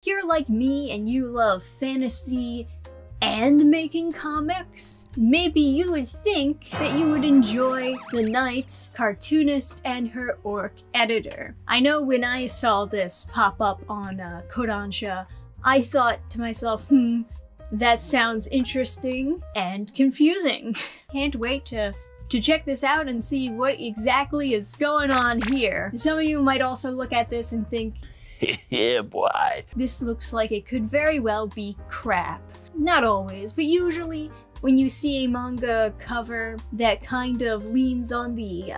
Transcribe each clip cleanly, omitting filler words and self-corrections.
you're like me and you love fantasy and making comics, maybe you would think that you would enjoy The Night, Cartoonist, and her Orc editor. I know when I saw this pop up on Kodansha, I thought to myself, that sounds interesting and confusing. Can't wait to check this out and see what exactly is going on here. Some of you might also look at this and think, yeah, boy. This looks like it could very well be crap. Not always, but usually when you see a manga cover that kind of leans on the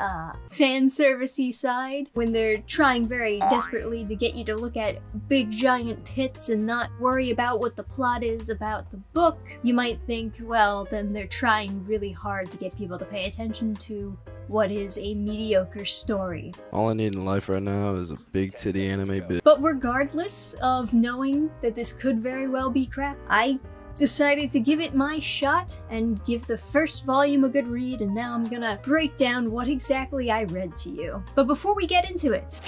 fan servicey side, when they're trying very desperately to get you to look at big giant hits and not worry about what the plot is about the book, you might think, well, then they're trying really hard to get people to pay attention to what is a mediocre story. All I need in life right now is a big titty anime bit. But regardless of knowing that this could very well be crap, I decided to give it my shot and give the first volume a good read, and now I'm gonna break down what exactly I read to you. But before we get into it,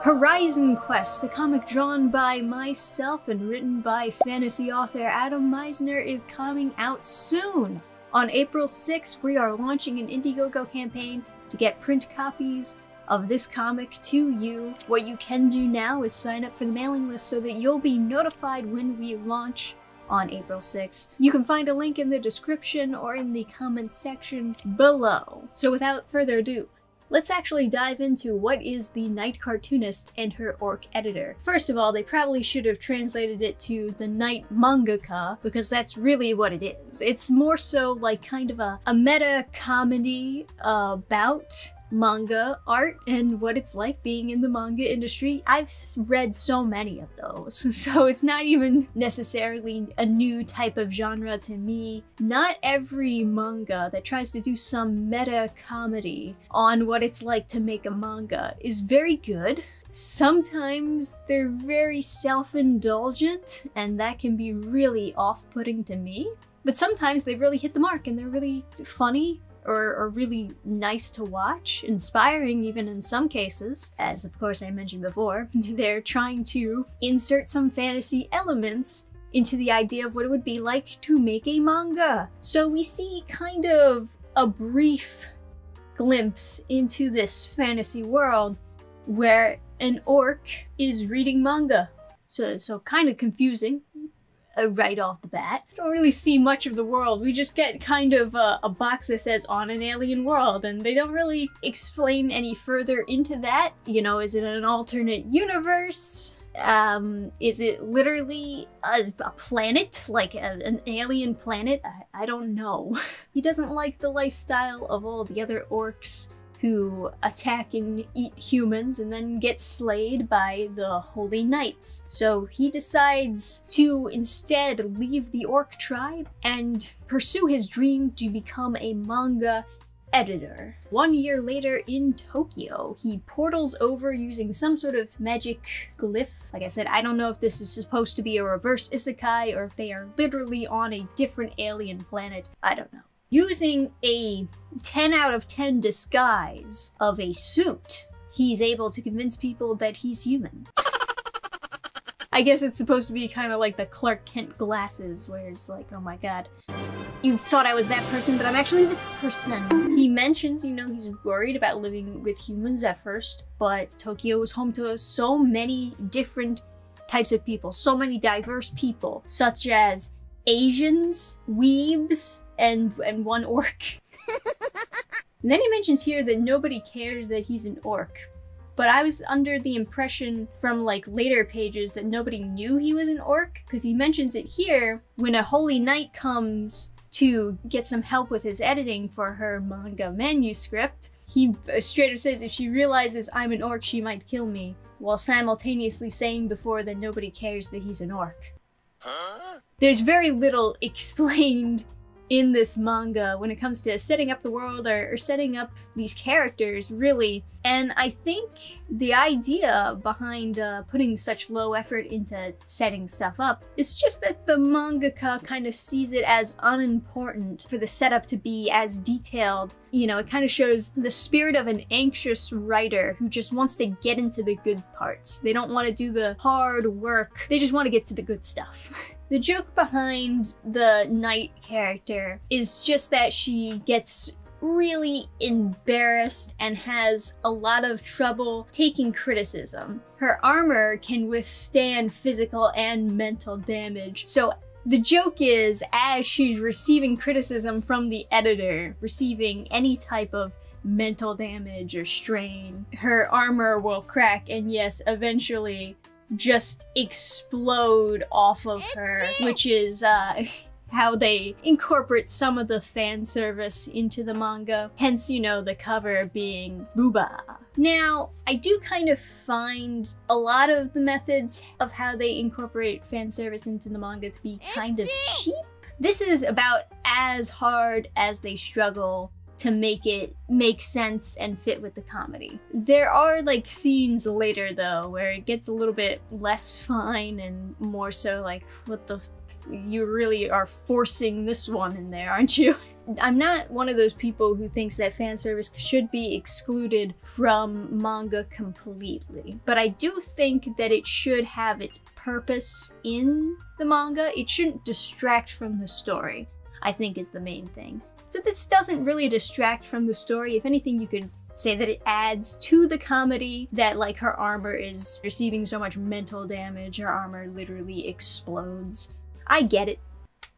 Horizon Quest, a comic drawn by myself and written by fantasy author Adam Meisner, is coming out soon. On April 6th, we are launching an Indiegogo campaign to get print copies of this comic to you. What you can do now is sign up for the mailing list so that you'll be notified when we launch on April 6th. You can find a link in the description or in the comments section below. So without further ado, let's actually dive into what is The Night Cartoonist and her Orc editor. First of all, they probably should have translated it to The Night Mangaka, because that's really what it is. It's more so like kind of a meta comedy about manga art and what it's like being in the manga industry. I've read so many of those, so it's not even necessarily a new type of genre to me. Not every manga that tries to do some meta comedy on what it's like to make a manga is very good. Sometimes they're very self-indulgent, and that can be really off-putting to me. But sometimes they really hit the mark and they're really funny, or really nice to watch, inspiring even in some cases. As of course I mentioned before, they're trying to insert some fantasy elements into the idea of what it would be like to make a manga. So we see kind of a brief glimpse into this fantasy world where an orc is reading manga. So kind of confusing. Right off the bat. Don't really see much of the world. We just get kind of a box that says on an alien world, and they don't really explain any further into that. You know, is it an alternate universe? Is it literally a planet? Like an alien planet? I don't know. He doesn't like the lifestyle of all the other orcs who attack and eat humans and then get slayed by the Holy Knights. So he decides to instead leave the orc tribe and pursue his dream to become a manga editor. 1 year later in Tokyo, he portals over using some sort of magic glyph. Like I said, I don't know if this is supposed to be a reverse isekai or if they are literally on a different alien planet. I don't know. Using a 10 out of 10 disguise of a suit, he's able to convince people that he's human. I guess it's supposed to be kind of like the Clark Kent glasses, where it's like, oh my god, you thought I was that person, but I'm actually this person. He mentions, you know, he's worried about living with humans at first, but Tokyo is home to so many different types of people, so many diverse people, such as Asians, weebs, and one orc. And then he mentions here that nobody cares that he's an orc. But I was under the impression from like later pages that nobody knew he was an orc, because he mentions it here when a holy knight comes to get some help with his editing for her manga manuscript. He straight up says if she realizes I'm an orc, she might kill me, while simultaneously saying before that nobody cares that he's an orc. Huh? There's very little explained in this manga when it comes to setting up the world or setting up these characters, really. And I think the idea behind putting such low effort into setting stuff up is just that the mangaka kind of sees it as unimportant for the setup to be as detailed you know, it kind of shows the spirit of an anxious writer who just wants to get into the good parts. They don't want to do the hard work. They just want to get to the good stuff. The joke behind the Knight character is just that she gets really embarrassed and has a lot of trouble taking criticism. Her armor can withstand physical and mental damage. So the joke is, as she's receiving criticism from the editor, receiving any type of mental damage or strain, her armor will crack and yes, eventually just explode off of her, which is how they incorporate some of the fan service into the manga. Hence, you know, the cover being booba. Now, I do kind of find a lot of the methods of how they incorporate fan service into the manga to be kind of cheap. This is about as hard as they struggle to make it make sense and fit with the comedy. There are like scenes later though where it gets a little bit less fine and more so like, what the you really are forcing this one in there, aren't you? I'm not one of those people who thinks that fan service should be excluded from manga completely, but I do think that it should have its purpose in the manga. It shouldn't distract from the story, I think is the main thing. So this doesn't really distract from the story. If anything, you could say that it adds to the comedy, that like her armor is receiving so much mental damage, her armor literally explodes. I get it.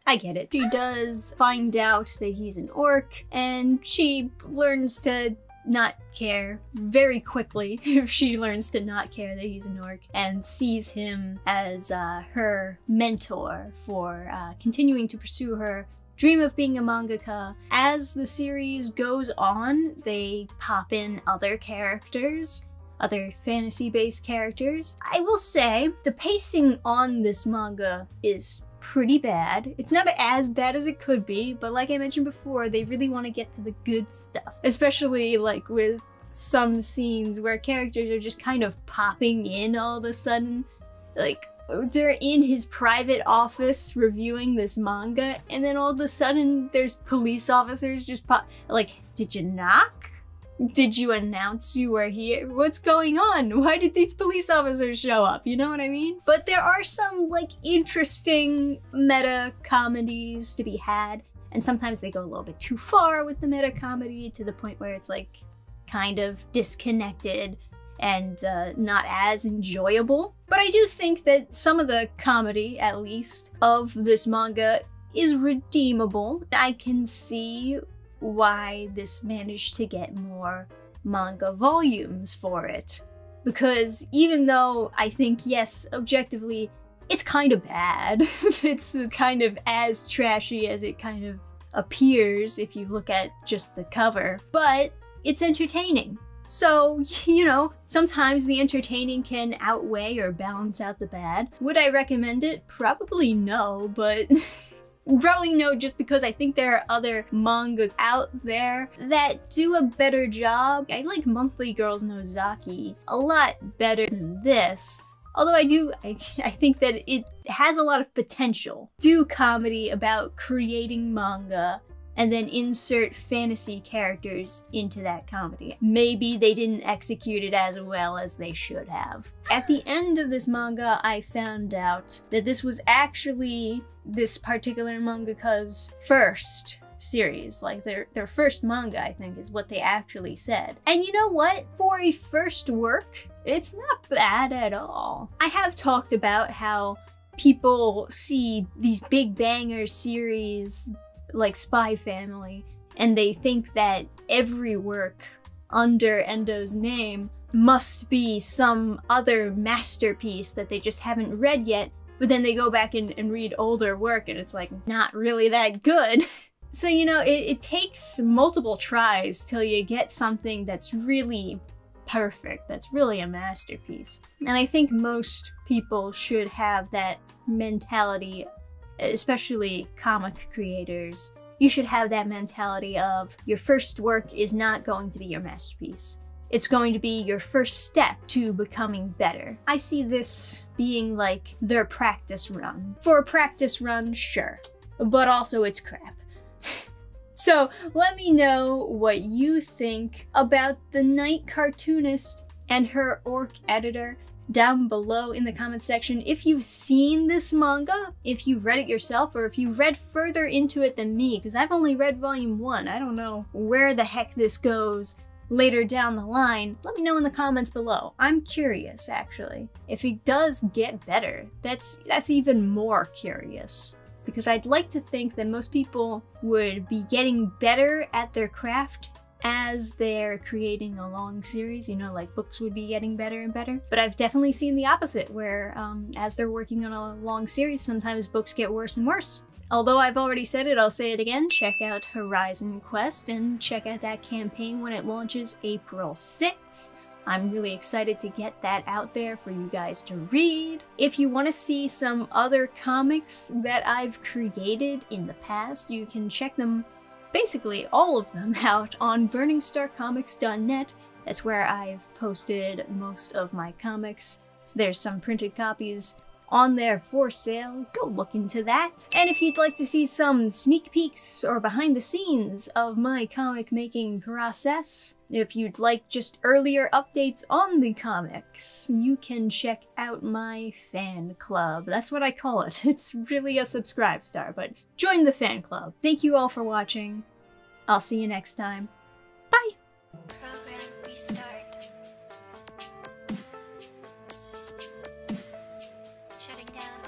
I get it. She does find out that he's an orc, and she learns to not care very quickly. She learns to not care that he's an orc and sees him as her mentor for continuing to pursue her dream of being a mangaka. As the series goes on, they pop in other characters, other fantasy-based characters. I will say, the pacing on this manga is pretty bad. It's not as bad as it could be, but like I mentioned before, they really want to get to the good stuff, especially like with some scenes where characters are just kind of popping in all of a sudden. Like, they're in his private office reviewing this manga, and then all of a sudden there's police officers just pop, like, did you knock? Did you announce you were here? What's going on? Why did these police officers show up? You know what I mean? But there are some, like, interesting meta comedies to be had, and sometimes they go a little bit too far with the meta comedy to the point where it's, like, kind of disconnected and not as enjoyable. But I do think that some of the comedy, at least, of this manga is redeemable. I can see why this managed to get more manga volumes for it. Because even though I think, yes, objectively, it's kind of bad. It's kind of as trashy as it kind of appears if you look at just the cover, but it's entertaining. So, you know, sometimes the entertaining can outweigh or balance out the bad. Would I recommend it? Probably no, but probably no, just because I think there are other manga out there that do a better job. I like Monthly Girls Nozaki a lot better than this. Although I think that it has a lot of potential. Do comedy about creating manga and then insert fantasy characters into that comedy. Maybe they didn't execute it as well as they should have. At the end of this manga, I found out that this was actually this particular mangaka's first series. Like their first manga, I think, is what they actually said. And you know what? For a first work, it's not bad at all. I have talked about how people see these big banger series like Spy Family, and they think that every work under Endo's name must be some other masterpiece that they just haven't read yet, but then they go back and read older work and it's like not really that good. So, you know, it takes multiple tries till you get something that's really perfect, that's really a masterpiece. And I think most people should have that mentality, especially comic creators. You should have that mentality of your first work is not going to be your masterpiece. It's going to be your first step to becoming better. I see this being like their practice run. For a practice run, sure, but also it's crap. So let me know what you think about the Night Cartoonist and her orc editor down below in the comment section. If you've seen this manga, if you've read it yourself, or if you read further into it than me, because I've only read volume 1. I don't know where the heck this goes later down the line. Let me know in the comments below. I'm curious, actually. If it does get better, that's even more curious. Because I'd like to think that most people would be getting better at their craft as they're creating a long series, you know, like books would be getting better and better. But I've definitely seen the opposite, where as they're working on a long series, sometimes books get worse and worse. Although I've already said it, I'll say it again, check out Horizon Quest and check out that campaign when it launches April 6th. I'm really excited to get that out there for you guys to read. If you want to see some other comics that I've created in the past, you can check them, basically all of them, out on burningstarcomics.net. That's where I've posted most of my comics. So there's some printed copies on there for sale. Go look into that. And if you'd like to see some sneak peeks or behind the scenes of my comic making process, if you'd like just earlier updates on the comics, you can check out my fan club. That's what I call it. It's really a subscribe star, but join the fan club. Thank you all for watching. I'll see you next time. Bye! Program restart. Shutting down